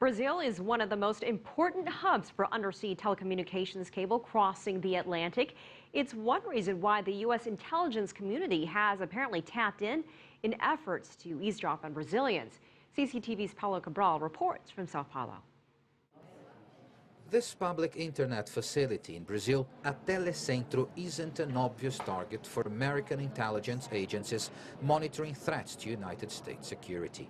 Brazil is one of the most important hubs for undersea telecommunications cable crossing the Atlantic. It's one reason why the U.S. intelligence community has apparently tapped in efforts to eavesdrop on Brazilians. CCTV's Paulo Cabral reports from Sao Paulo. This public internet facility in Brazil, a telecentro, isn't an obvious target for American intelligence agencies monitoring threats to United States security.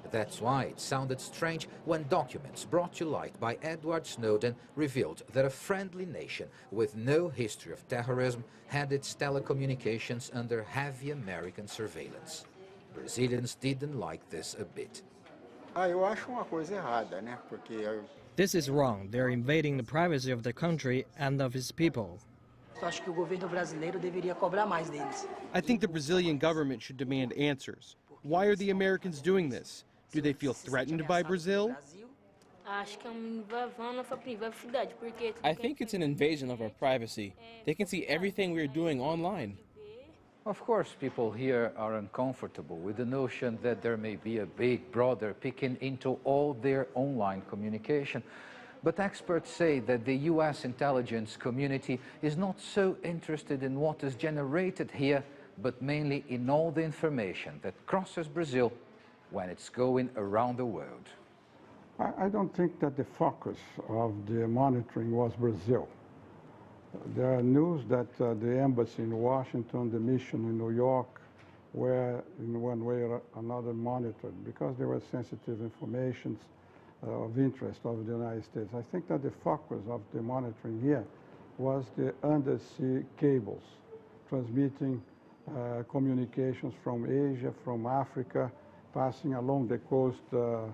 That's why it sounded strange when documents brought to light by Edward Snowden revealed that a friendly nation with no history of terrorism had its telecommunications under heavy American surveillance. Brazilians didn't like this a bit. Eu acho uma coisa errada, né? Porque This is wrong. They're invading the privacy of the country and of its people. I think the Brazilian government should demand answers. Why are the Americans doing this? Do they feel threatened by Brazil? I think it's an invasion of our privacy. They can see everything we're doing online. Of course, people here are uncomfortable with the notion that there may be a big brother peeking into all their online communication. But experts say that the U.S. intelligence community is not so interested in what is generated here, but mainly in all the information that crosses Brazil when it's going around the world. I don't think that the focus of the monitoring was Brazil. There are news that the embassy in Washington, the mission in New York, were in one way or another monitored because there were sensitive information of interest of the United States. I think that the focus of the monitoring here was the undersea cables transmitting communications from Asia, from Africa, passing along the coast of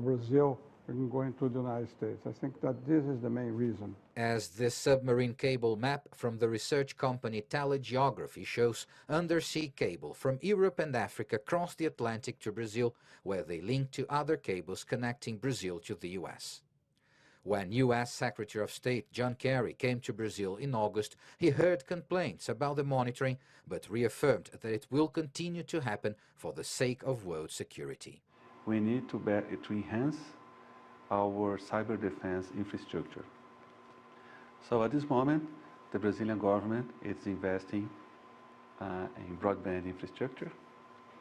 Brazil and going to the United States. I think that this is the main reason. As this submarine cable map from the research company Telegeography shows, undersea cable from Europe and Africa cross the Atlantic to Brazil, where they link to other cables connecting Brazil to the U.S. When U.S. Secretary of State John Kerry came to Brazil in August, he heard complaints about the monitoring, but reaffirmed that it will continue to happen for the sake of world security. We need to enhance our cyber defense infrastructure. So at this moment, the Brazilian government is investing in broadband infrastructure,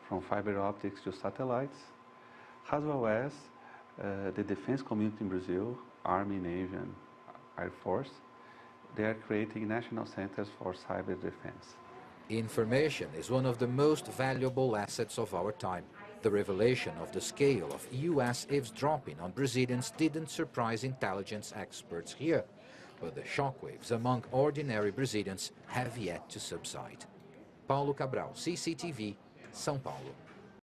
from fiber optics to satellites, as well as the defense community in Brazil, Army, Navy, and Air Force. They are creating national centers for cyber defense. Information is one of the most valuable assets of our time. The revelation of the scale of U.S. eavesdropping on Brazilians didn't surprise intelligence experts here, but the shockwaves among ordinary Brazilians have yet to subside. Paulo Cabral, CCTV, São Paulo.